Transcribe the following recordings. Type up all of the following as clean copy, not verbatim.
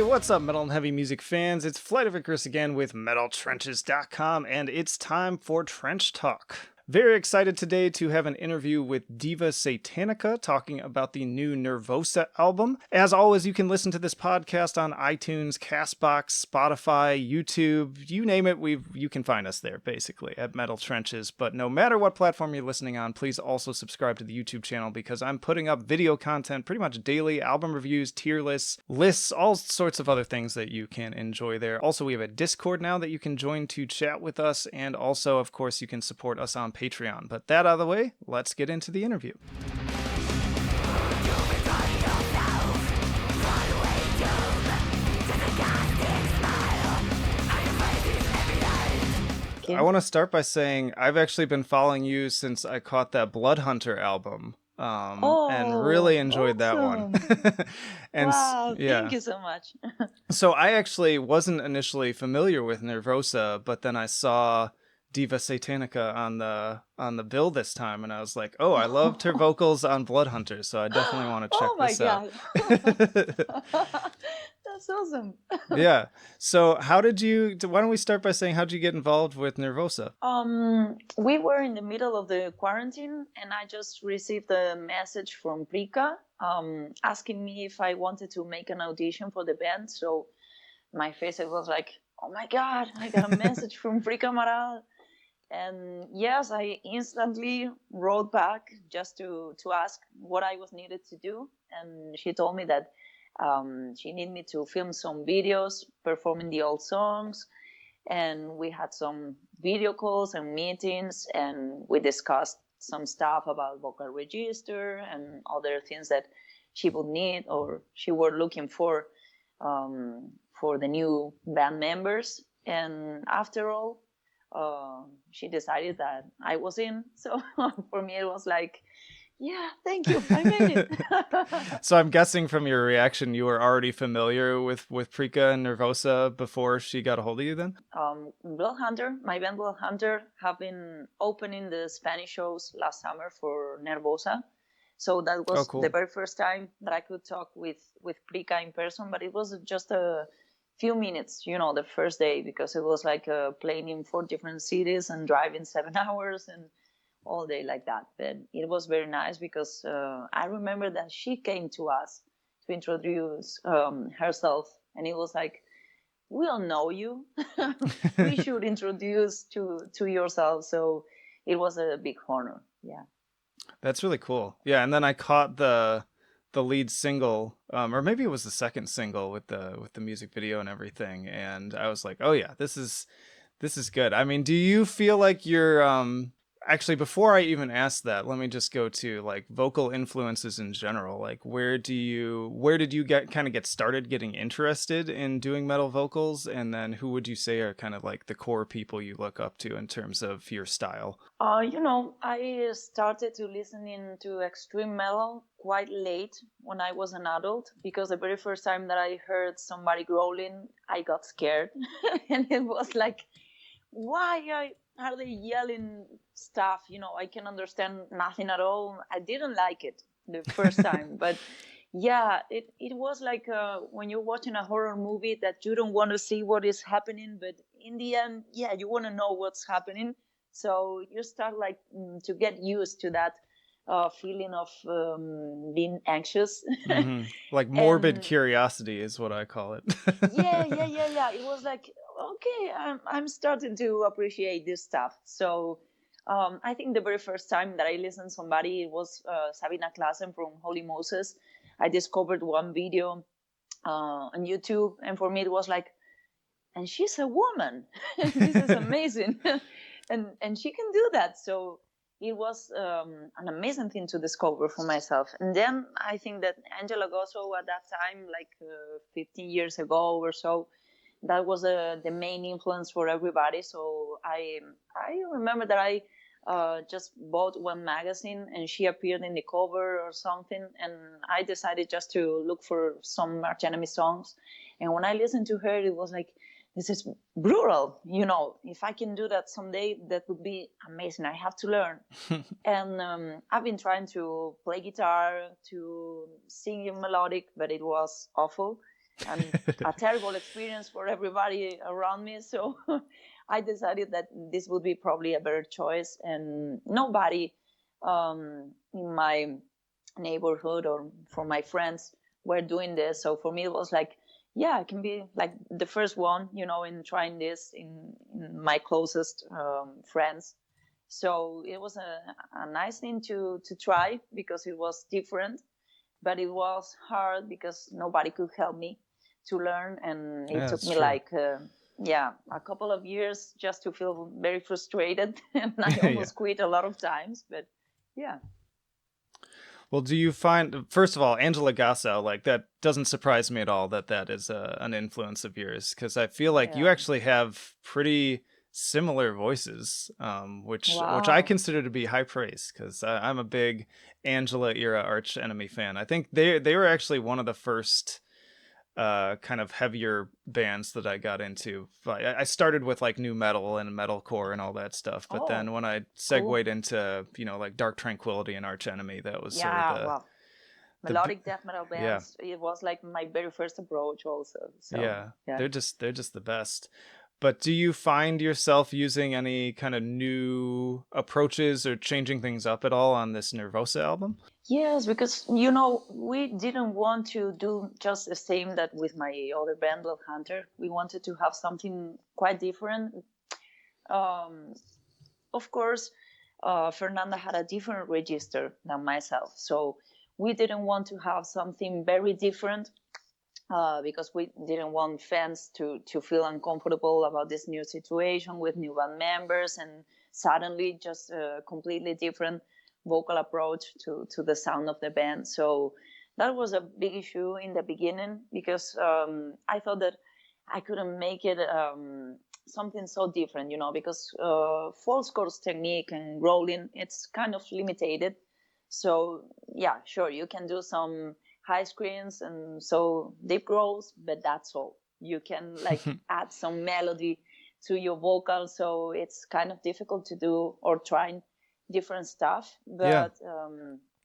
What's up, metal and heavy music fans? It's Flight of Icarus again with MetalTrenches.com, and it's time for Trench Talk. Very excited today to have an interview with Diva Satanica talking about the new Nervosa album. As always, you can listen to this podcast on iTunes, CastBox, Spotify, YouTube, you name it, you can find us there, basically, at Metal Trenches. But no matter what platform you're listening on, please also subscribe to the YouTube channel because I'm putting up video content pretty much daily, album reviews, tier lists, all sorts of other things that you can enjoy there. Also, we have a Discord now that you can join to chat with us, and also, of course, you can support us on Patreon. But that out of the way, let's get into the interview. I want to start by saying I've actually been following you since I caught that Bloodhunter album. And really enjoyed that one. And wow, thank you so much. So I actually wasn't initially familiar with Nervosa, but then I saw Diva Satanica on the bill this time, and I was like, oh, I loved her vocals on Bloodhunter, so I definitely want to check this out. Oh my god. That's awesome. Yeah. So why don't we start by saying, how'd you get involved with Nervosa? We were in the middle of the quarantine, and I just received a message from Prika asking me if I wanted to make an audition for the band. So my face, it was like, oh my god, I got a message from Prika Amaral. And yes, I instantly wrote back just to ask what I was needed to do. And she told me that she needed me to film some videos performing the old songs. And we had some video calls and meetings, and we discussed some stuff about vocal register and other things that she would need or she were looking for the new band members. And after all, she decided that I was in. So for me, it was like, yeah, thank you, I made it. So I'm guessing from your reaction, you were already familiar with Prika and Nervosa before she got a hold of you then? BLOODHUNTER, my band BLOODHUNTER, have been opening the Spanish shows last summer for Nervosa. So that was the very first time that I could talk with Prika in person, but it was just a few minutes, the first day, because it was like playing in 4 different cities and driving 7 hours and all day like that. But it was very nice because I remember that she came to us to introduce herself, and it was like, we all know you. We should introduce to yourself. So it was a big honor. Yeah. That's really cool. Yeah, and then I caught the lead single, or maybe it was the second single with the music video and everything, and I was like, oh yeah, this is good. I mean, do you feel like you're actually, before I even ask that, let me just go to like vocal influences in general. Like, where did you get started getting interested in doing metal vocals, and then who would you say are kind of like the core people you look up to in terms of your style? I started to listening to extreme metal quite late when I was an adult, because the very first time that I heard somebody growling, I got scared. And it was like, why are they yelling stuff? I can understand nothing at all. I didn't like it the first time, but yeah, it was like when you're watching a horror movie that you don't want to see what is happening, but in the end, yeah, you want to know what's happening. So you start like to get used to that feeling of being anxious. Mm-hmm. Like morbid curiosity is what I call it. Yeah. It was like, okay, I'm starting to appreciate this stuff. So I think the very first time that I listened to somebody, it was Sabina Klassen from Holy Moses. I discovered one video on YouTube, and for me it was like, and she's a woman. This is amazing. and she can do that. So it was an amazing thing to discover for myself. And then I think that Angela Gosso at that time, like 15 years ago or so, that was the main influence for everybody. So I remember that I just bought one magazine and she appeared in the cover or something, and I decided just to look for some Arch Enemy songs. And when I listened to her, it was like, this is brutal. If I can do that someday, that would be amazing. I have to learn. And I've been trying to play guitar, to sing melodic, but it was awful. and a terrible experience for everybody around me. So I decided that this would be probably a better choice, and nobody in my neighborhood or for my friends were doing this. So for me, it was like, yeah, I can be like the first one, in trying this in my closest friends. So it was a nice thing to try because it was different, but it was hard because nobody could help me to learn, and it Yeah, took that's me true. like a couple of years just to feel very frustrated, and I Yeah. almost quit a lot of times. But yeah. Well, do you find, first of all, Angela Gassau, like that doesn't surprise me at all that that is an influence of yours, because I feel like you Yeah. actually have pretty similar voices, which I Wow. consider to be high praise, because I'm a big Angela era Arch Enemy fan. I think they were actually one of the first kind of heavier bands that I got into. I started with like new metal and metalcore and all that stuff, but Oh, then when I cool. segued into like Dark Tranquility and Arch Enemy, that was sort of Yeah, wow. the Melodic death metal yeah, bands, it was like my very first approach also. So, yeah, yeah. they're just the best. But do you find yourself using any kind of new approaches or changing things up at all on this Nervosa album? Yes, because we didn't want to do just the same that with my other band, Bloodhunter. We wanted to have something quite different. Um, of course, Fernanda had a different register than myself, so we didn't want to have something very different, because we didn't want fans to feel uncomfortable about this new situation with new band members and suddenly just a completely different vocal approach to the sound of the band. So that was a big issue in the beginning because I thought that I couldn't make it something so different, because false chords technique and rolling, it's kind of limited. So yeah, sure, you can do some high screens and so deep growls, but that's all. You can like add some melody to your vocal, so it's kind of difficult to do or trying different stuff. Yeah. But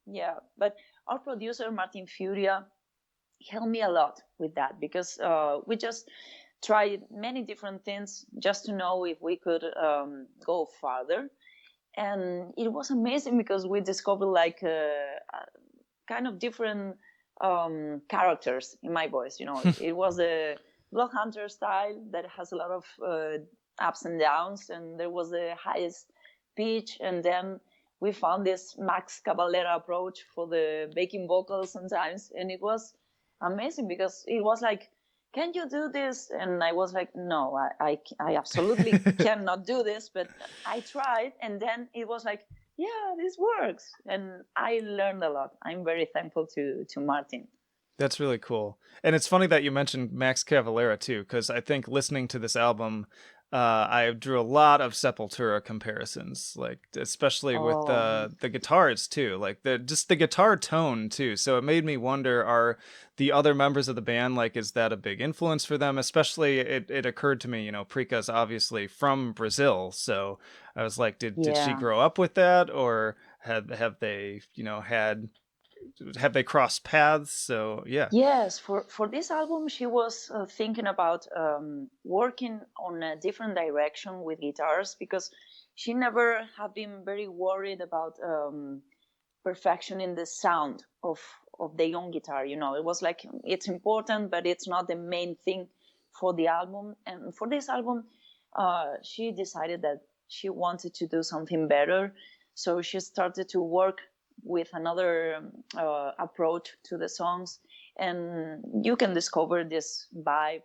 yeah, but our producer Martin Furia helped me a lot with that because we just tried many different things just to know if we could go farther, and it was amazing because we discovered like kind of different characters in my voice. It was a block hunter style that has a lot of ups and downs, and there was the highest pitch, and then we found this Max Cavalera approach for the backing vocals sometimes, and it was amazing because it was like, can you do this? And I was like, no, I absolutely cannot do this, but I tried, and then it was like, yeah, this works, and I learned a lot. I'm very thankful to Martin. That's really cool. And it's funny that you mentioned Max Cavalera too, because I think listening to this album, I drew a lot of Sepultura comparisons, like especially with Oh, the guitars too, like the guitar tone too. So it made me wonder: are the other members of the band, like, is that a big influence for them? Especially, it occurred to me, Prika's obviously from Brazil, so I was like, did she yeah. grow up with that, or have they have they crossed paths? So yeah. Yes, for this album, she was thinking about working on a different direction with guitars because she never have been very worried about perfection in the sound of the young guitar. It was like it's important, but it's not the main thing for the album. And for this album, she decided that she wanted to do something better, so she started to work with another approach to the songs, and you can discover this vibe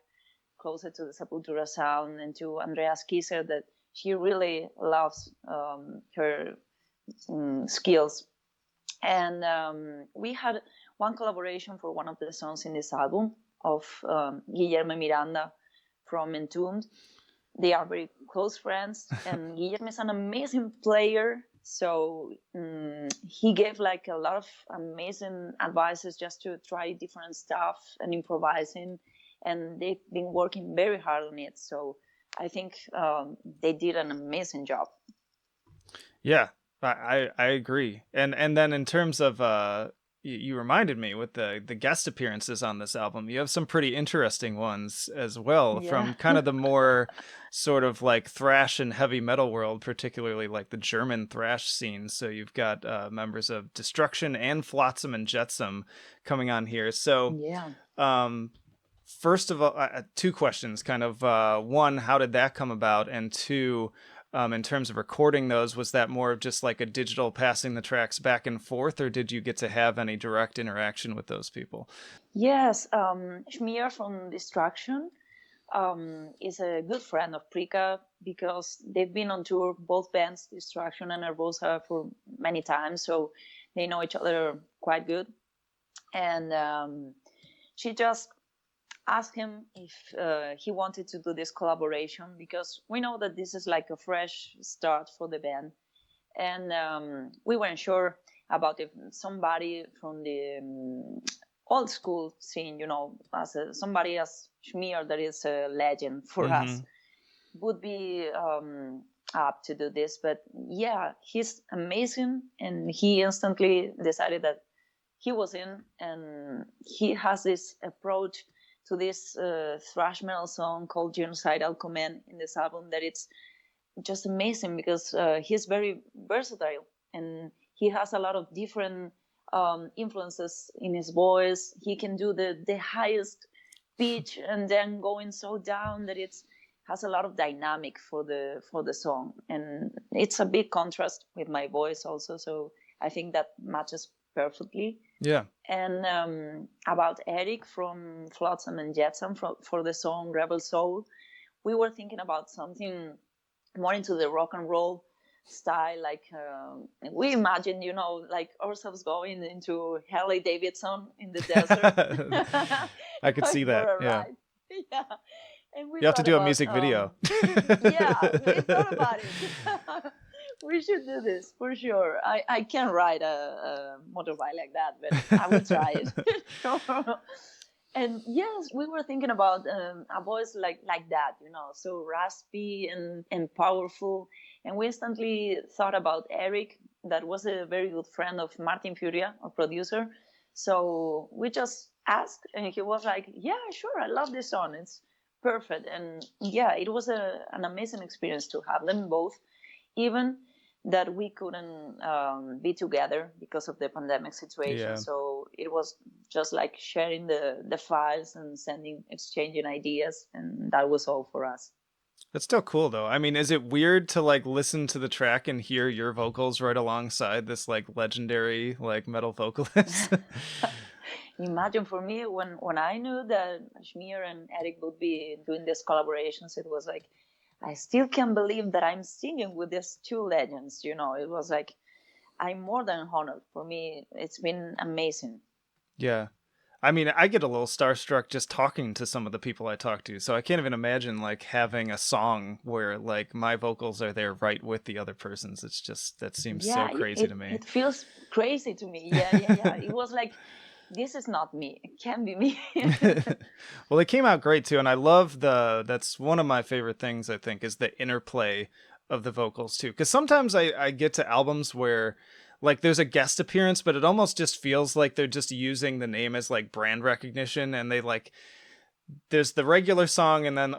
closer to the Sepultura sound and to Andreas Kisser that she really loves her skills. And we had one collaboration for one of the songs in this album of Guillermo Miranda from Entombed. They are very close friends, and Guillermo is an amazing player. So he gave like a lot of amazing advices just to try different stuff and improvising, and they've been working very hard on it. So I think they did an amazing job. Yeah, I agree. And then in terms of you reminded me with the guest appearances on this album. You have some pretty interesting ones as well, Yeah. from kind of the more sort of like thrash and heavy metal world, particularly like the German thrash scene. So you've got members of Destruction and Flotsam and Jetsam coming on here. So Yeah. um, first of all, two questions. Kind of one, how did that come about? And two, in terms of recording those, was that more of just like a digital passing the tracks back and forth, or did you get to have any direct interaction with those people? Yes, Schmier from Destruction is a good friend of Prika because they've been on tour, both bands, Destruction and Nervosa, for many times, so they know each other quite good. And she just asked him if he wanted to do this collaboration, because we know that this is like a fresh start for the band. And we weren't sure about if somebody from the old school scene, as somebody as Schmier, that is a legend for us, would be up to do this. But yeah, he's amazing, and he instantly decided that he was in, and he has this approach to this thrash metal song called Genocidal Command in this album that it's just amazing, because he's very versatile, and he has a lot of different influences in his voice. He can do the highest pitch and then going so down that it's has a lot of dynamic for the song, and it's a big contrast with my voice also, so I think that matches perfectly. Yeah. And about Eric from Flotsam and Jetsam for the song Rebel Soul, we were thinking about something more into the rock and roll style, like we imagined, like ourselves going into Harley Davidson in the desert. I could see that. Yeah. Yeah. And we you have to thought do a about, music video. yeah, we thought about it. We should do this for sure. I can't ride a motorbike like that, but I will try it. And yes, we were thinking about a voice like that, so raspy and powerful. And we instantly thought about Eric, that was a very good friend of Martin Furia, a producer. So we just asked, and he was like, yeah, sure, I love this song. It's perfect. And yeah, it was an amazing experience to have them both, even that we couldn't be together because of the pandemic situation. Yeah. So it was just like sharing the files and exchanging ideas, and that was all for us. That's still cool though. I mean, is it weird to like listen to the track and hear your vocals right alongside this like legendary like metal vocalist? Imagine, for me, when I knew that Schmier and Eric would be doing these collaborations, it was like, I still can't believe that I'm singing with these two legends. It was like, I'm more than honored. For me, it's been amazing. Yeah. I mean, I get a little starstruck just talking to some of the people I talk to. So I can't even imagine like having a song where like my vocals are there right with the other person's. It's just, that seems so crazy to me. It feels crazy to me. Yeah. It was like, this is not me. It can't be me. Well, it came out great too. And I love that's one of my favorite things, I think, is the interplay of the vocals too. Because sometimes I get to albums where like there's a guest appearance, but it almost just feels like they're just using the name as like brand recognition, and they like, there's the regular song and then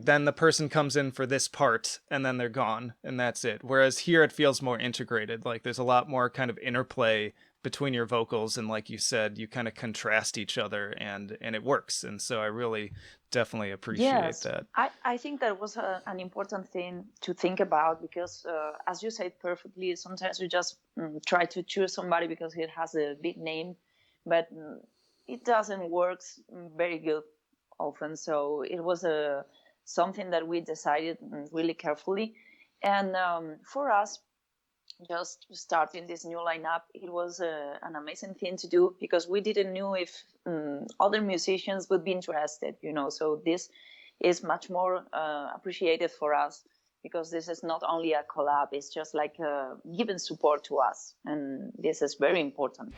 then the person comes in for this part and then they're gone and that's it. Whereas here it feels more integrated. Like there's a lot more kind of interplay between your vocals, and like you said, you kind of contrast each other, and it works. And so I really definitely appreciate that. I think that was an important thing to think about, because as you said perfectly, sometimes we just try to choose somebody because it has a big name, but it doesn't work very good often. So it was something that we decided really carefully. And for us, just starting this new lineup, it was an amazing thing to do, because we didn't know if other musicians would be interested, so this is much more appreciated for us, because this is not only a collab, it's just like giving support to us, and this is very important.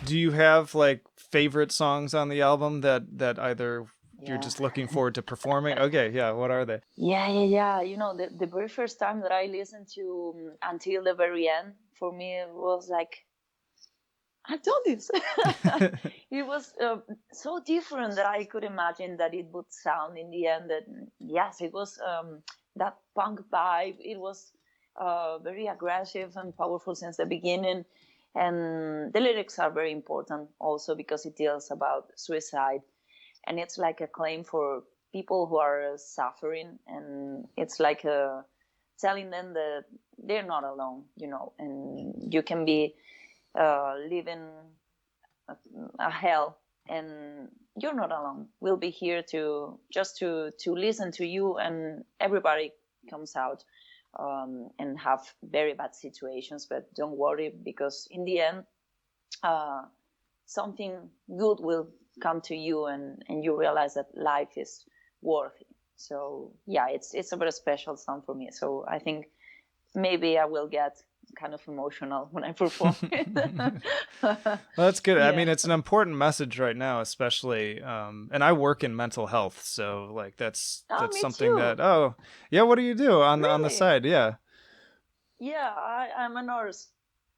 Do you have like favorite songs on the album that either you're Yeah. just looking forward to performing? Okay, yeah. What are they? Yeah. You know, the very first time that I listened to until the very end, for me, it was like, I've done this. It was so different that I could imagine that it would sound in the end. That yes, it was that punk vibe. It was very aggressive and powerful since the beginning, and the lyrics are very important also because it deals about suicide, and it's like a claim for people who are suffering, and it's like telling them that they're not alone, and you can be living a hell, and you're not alone. We'll be here to just to listen to you, and everybody comes out and have very bad situations, but don't worry, because in the end something good will come to you, and you realize that life is worthy. So yeah, it's a very special song for me, so I think maybe I will get kind of emotional when I perform it. Well, that's good. I Yeah. mean, it's an important message right now, especially. And I work in mental health, so like Oh, that's me something too. that. Oh, yeah. What do you do on the Really? side? Yeah. Yeah, I'm a nurse.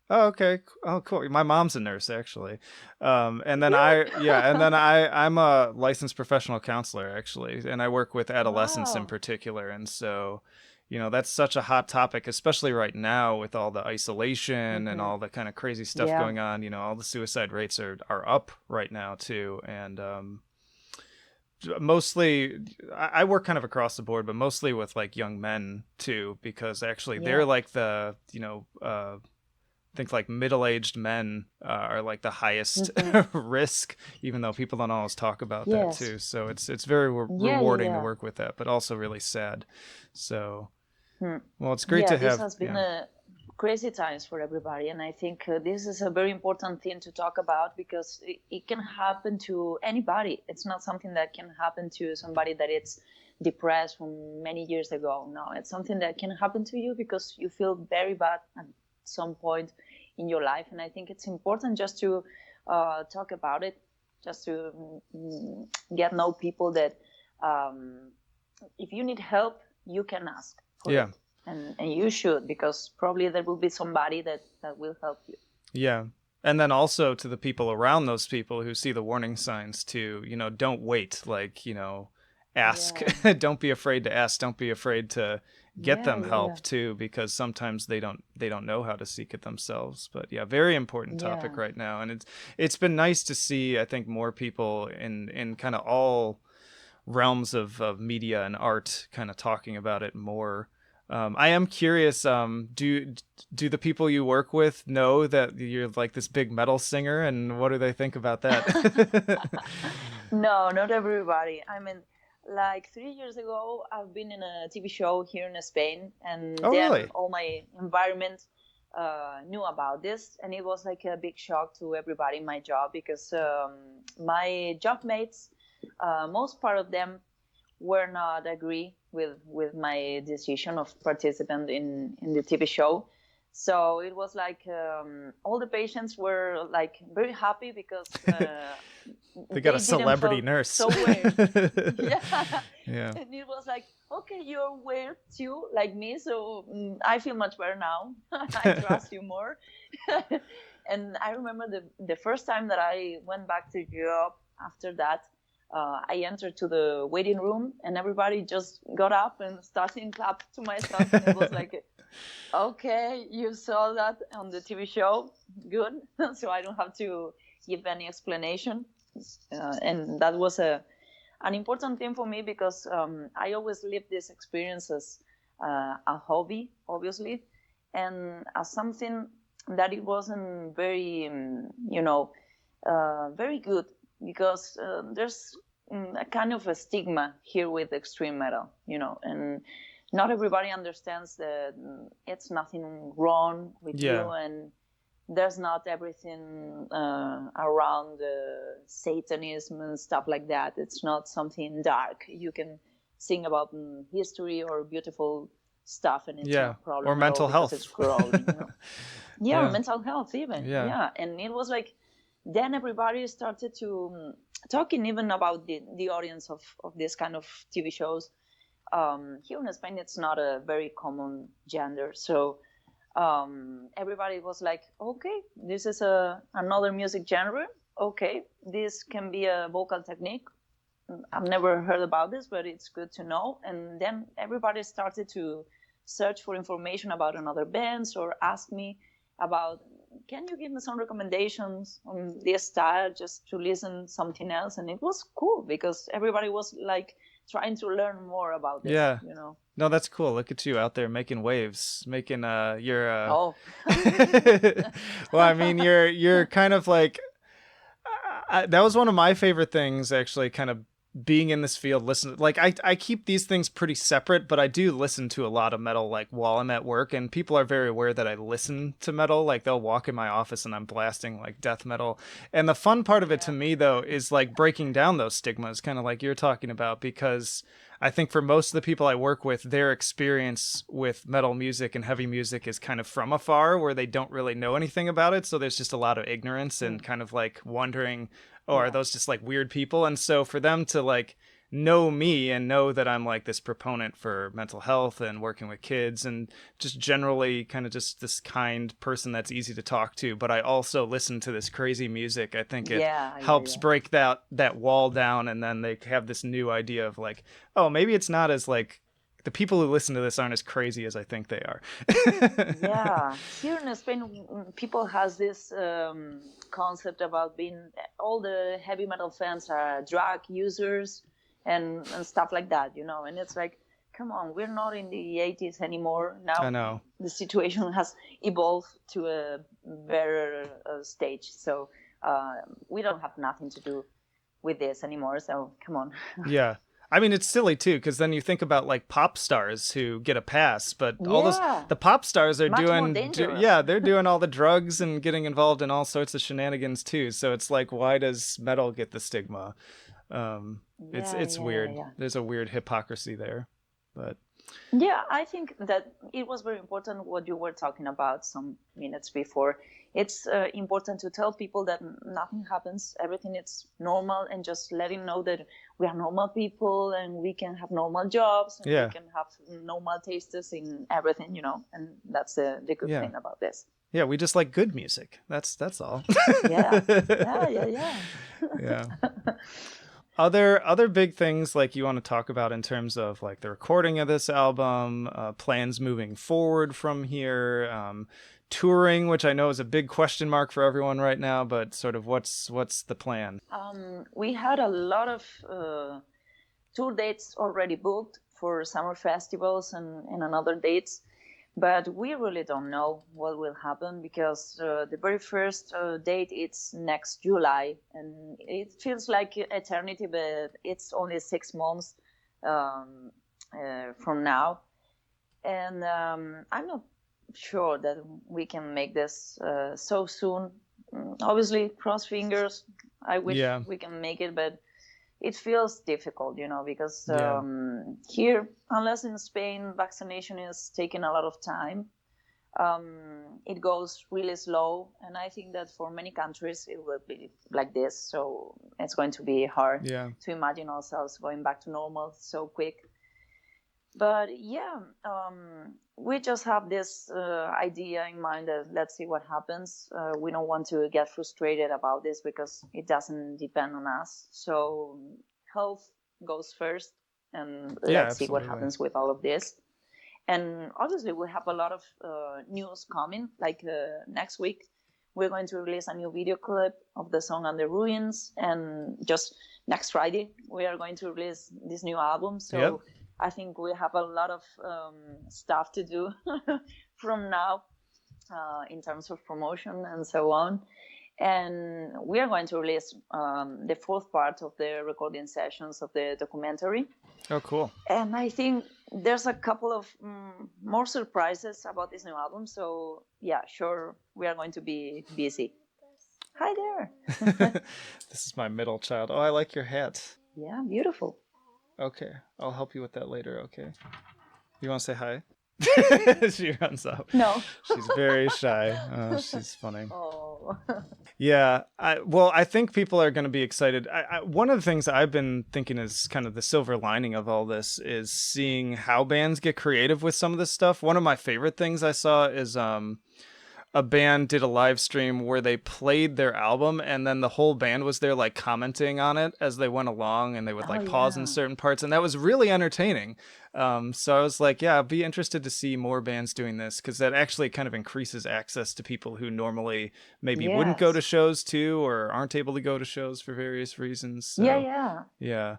Oh, okay. Oh, cool. My mom's a nurse, actually. And then yeah, and Good. then I'm a licensed professional counselor, actually, and I work with adolescents in Wow. particular. And so, that's such a hot topic, especially right now with all the isolation and Hmm. all the kind of crazy stuff Yeah. going on. All the suicide rates are up right now too, and mostly I work kind of across the board, but mostly with like young men too, because actually they're Yeah. like the think like middle-aged men are like the highest Hmm. risk, even though people don't always talk about that Yes. too. So it's very rewarding to Yeah. work with that, but also really sad. So, Hmm. well, it's great Yeah, to this have. has been Yeah, a crazy times for everybody, and I think this is a very important thing to talk about, because it can happen to anybody. It's not something that can happen to somebody that it's depressed from many years ago. No, it's something that can happen to you because you feel very bad at some point in your life, and I think it's important just to talk about it, just to get know people that um, if you need help, you can ask for yeah, it, and you should, because probably there will be somebody that will help you. yeah. And then also to the people around those people who see the warning signs to, don't wait. Like, ask. Yeah. Don't be afraid to ask. Don't be afraid to get them Yeah. help too, because sometimes they don't know how to seek it themselves. But yeah, very important topic Yeah. right now, and it's been nice to see, I think, more people in kind of all realms of media and art kind of talking about it more. I am curious. Do the people you work with know that you're like this big metal singer, and what do they think about that? No, not everybody. I mean, like 3 years ago, I've been in a TV show here in Spain, and Oh, then really? all my environment knew about this, and it was like a big shock to everybody in my job, because my job mates, most part of them were not agree with my decision of participant in the TV show. So it was like all the patients were like very happy because They got a they didn't celebrity feel nurse. so weird. Yeah, Yeah. and it was like, okay, you're weird too, like me. So I feel much better now. I trust you more. And I remember the first time that I went back to Europe after that, I entered to the waiting room, and everybody just got up and started clap to myself, and it was like, okay, you saw that on the TV show, good. So I don't have to give any explanation, and that was an important thing for me, because I always live these experiences a hobby, obviously, and as something that it wasn't very, very good, because there's a kind of a stigma here with extreme metal, and not everybody understands that it's nothing wrong with you, Yeah. and there's not everything around Satanism and stuff like that. It's not something dark. You can sing about history or beautiful stuff, and it's Yeah. not Or problem at all, mental because it's health. growing. Yeah, Yeah. mental health even. Yeah. Yeah, and it was like then everybody started to talking even about the audience of this kind of TV shows. Here in Spain, it's not a very common gender, so everybody was like, okay, this is another music genre. Okay, this can be a vocal technique. I've never heard about this, but it's good to know. And then everybody started to search for information about another bands or ask me about, can you give me some recommendations on this style just to listen something else? And it was cool because everybody was like trying to learn more about this, Yeah. you know. No, that's cool. Look at you out there making waves, making your Oh. well, I mean, you're kind of like that was one of my favorite things, actually, kind of being in this field. Listen, like I keep these things pretty separate, but I do listen to a lot of metal like while I'm at work, and people are very aware that I listen to metal. Like they'll walk in my office and I'm blasting like death metal. And the fun part of it to me though is like breaking down those stigmas, kind of like you're talking about, because I think for most of the people I work with, their experience with metal music and heavy music is kind of from afar, where they don't really know anything about it. So there's just a lot of ignorance and kind of like wondering, oh, are those just like weird people? And so for them to like know me and know that I'm like this proponent for mental health and working with kids and just generally kind of just this kind person that's easy to talk to, but I also listen to this crazy music. I think it helps break that wall down, and then they have this new idea of like, oh, maybe it's not as like the people who listen to this aren't as crazy as I think they are. Yeah, here in Spain, people has this concept about being all the heavy metal fans are drug users and stuff like that, you know. And it's like, come on, we're not in the 80s anymore. Now I know the situation has evolved to a better stage, so we don't have nothing to do with this anymore. So come on. Yeah. I mean, it's silly too, because then you think about like pop stars who get a pass, but all those the pop stars are much more doing, dangerous. yeah, they're doing all the drugs and getting involved in all sorts of shenanigans too. So it's like, why does metal get the stigma? It's weird. Yeah. There's a weird hypocrisy there, but yeah, I think that it was very important what you were talking about some minutes before. It's important to tell people that nothing happens, everything is normal, and just letting know that we are normal people and we can have normal jobs and we can have normal tastes in everything, you know, and that's the good thing about this. Yeah, we just like good music. That's all. Yeah. Other big things like you want to talk about in terms of like the recording of this album, plans moving forward from here, touring, which I know is a big question mark for everyone right now, but sort of what's the plan? We had a lot of tour dates already booked for summer festivals and another dates, but we really don't know what will happen because the very first date it's next July, and it feels like eternity, but it's only 6 months from now, and I'm not sure that we can make this so soon. Obviously, cross fingers. I wish we can make it, but it feels difficult, you know, because here, unless in Spain, vaccination is taking a lot of time. It goes really slow, and I think that for many countries it will be like this. So it's going to be hard to imagine ourselves going back to normal so quick. But we just have this idea in mind that let's see what happens. We don't want to get frustrated about this because it doesn't depend on us. So health goes first, and let's see what happens with all of this. And obviously we have a lot of news coming, like next week we're going to release a new video clip of the song On the Ruins, and just next Friday we are going to release this new album. So I think we have a lot of stuff to do from now in terms of promotion and so on. And we are going to release the fourth part of the recording sessions of the documentary. Oh, cool. And I think there's a couple of more surprises about this new album. So, yeah, sure, we are going to be busy. Hi there. This is my middle child. Oh, I like your hat. Yeah, beautiful. Okay, I'll help you with that later, okay? You want to say hi? She runs up. No. She's very shy. Oh, she's funny. Oh. Yeah, I think people are going to be excited. One of the things I've been thinking is kind of the silver lining of all this is seeing how bands get creative with some of this stuff. One of my favorite things I saw is a band did a live stream where they played their album and then the whole band was there like commenting on it as they went along, and they would Oh like pause in yeah. certain parts, and that was really entertaining. So I was like, yeah, I'd be interested to see more bands doing this, because that actually kind of increases access to people who normally maybe wouldn't go to Yes. shows too, or aren't able to go to shows for various reasons. Yeah, So yeah. yeah.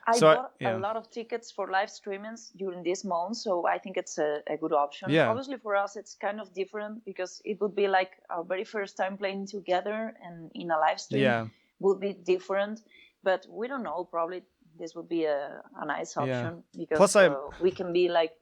I So bought a yeah. lot of tickets for live streamings during this month, so I think it's a good option. Yeah. Obviously, for us, it's kind of different because it would be like our very first time playing together, and in a live stream Yeah. would be different. But we don't know. Probably this would be a nice Yeah. option Plus because we can be like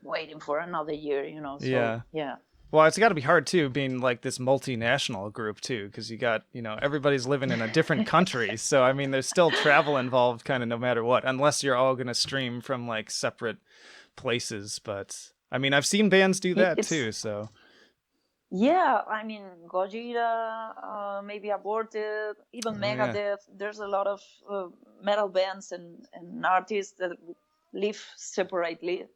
waiting for another year, you know. So Yeah. yeah. Well, it's got to be hard too, being like this multinational group too, because you got, everybody's living in a different country. So I mean, there's still travel involved, kind of no matter what, unless you're all gonna stream from like separate places. But I mean, I've seen bands do that It's too. So Yeah, I mean, Gojira, maybe Aborted, even oh yeah, Megadeth. There's a lot of metal bands and artists that live separately.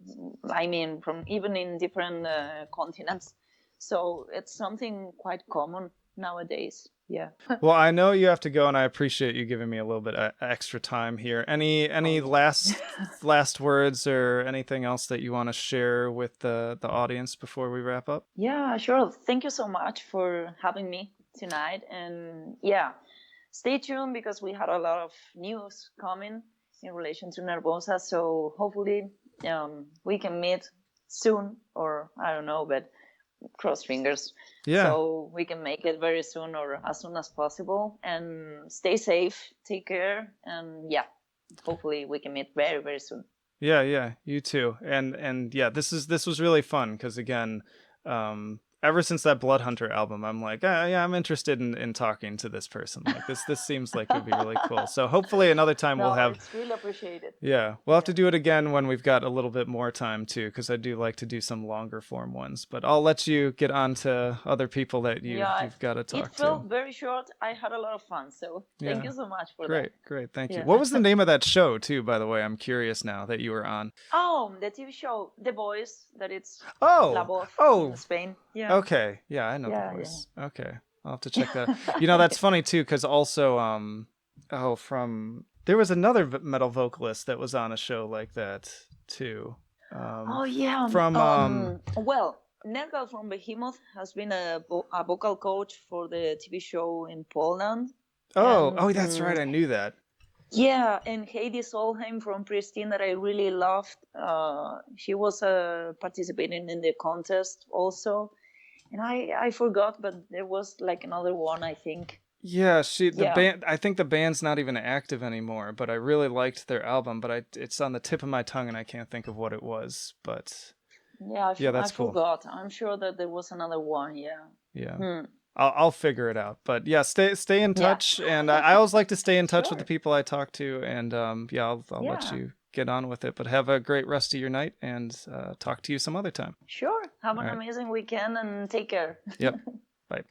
I mean, from even in different continents. So it's something quite common nowadays. Yeah. well, I know you have to go, and I appreciate you giving me a little bit of extra time here. Oh Any yeah. last words or anything else that you want to share with the audience before we wrap up? Yeah, sure. Thank you so much for having me tonight. And yeah, stay tuned because we had a lot of news coming in relation to Nervosa. So hopefully we can meet soon, or I don't know, but cross fingers. Yeah. So we can make it very soon or as soon as possible. And stay safe, take care, and yeah, hopefully we can meet very, very soon. Yeah, you too. And yeah, this was really fun because again, ever since that Bloodhunter album, I'm like, yeah, I'm interested in talking to this person. Like this seems like it would be really cool. So hopefully another time we'll No, have it's really appreciated. yeah, we'll have to Yeah. do it again when we've got a little bit more time too, because I do like to do some longer form ones. But I'll let you get on to other people that Yeah, you've got to it talk to. felt very short. I had a lot of fun, so thank Yeah. you so much for that. Great. Thank you. Yeah. What was the name of that show too, by the way? I'm curious now that you were on. Oh, the TV show, The Voice, that it's La Oh, Voz in oh, Spain. Yeah. okay. Yeah, I know The Yeah, Voice. Okay. I'll have to check that. yeah. That's funny too, because also, from there was another metal vocalist that was on a show like that too. Oh yeah. From Well, Nergal from Behemoth has been a vocal coach for the TV show in Poland. oh, And that's right. I knew that. yeah, and Heidi Solheim from Pristine that I really loved. She was participating in the contest also, and I forgot, but there was like another one, I think. Yeah, the Yeah, band. I think the band's not even active anymore, but I really liked their album. But it's on the tip of my tongue, and I can't think of what it was. But yeah, yeah, I that's cool. forgot. I'm sure that there was another one. Yeah. Yeah. Hmm. I'll figure it out. But yeah, stay in Yeah. touch, and I always like to stay in touch with the Sure. people I talk to, and yeah, I'll let Yeah. you get on with it. But have a great rest of your night, and talk to you some other time. Sure. Have an All right. amazing weekend and take care. Yep. Bye.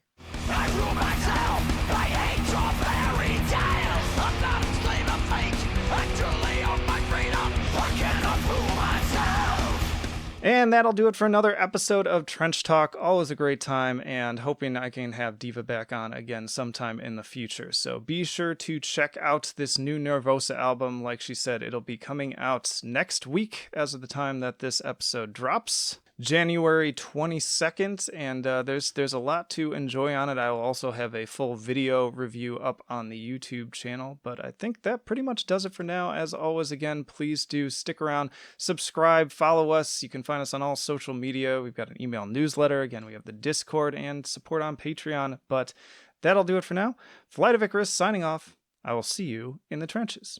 I rule myself, I hate your fairy tales. I'm not a slave of fate, I truly own my freedom. I cannot fool myself. And that'll do it for another episode of Trench Talk. Always a great time, and hoping I can have Diva back on again sometime in the future. So be sure to check out this new Nervosa album. Like she said, it'll be coming out next week as of the time that this episode drops. January 22nd, and there's a lot to enjoy on it. I will also have a full video review up on the YouTube channel, but I think that pretty much does it for now. As always, again, please do stick around, subscribe, follow us. You can find us on all social media. We've got an email newsletter. Again, we have the Discord and support on Patreon, but that'll do it for now. Flight of Icarus signing off. I will see you in the trenches.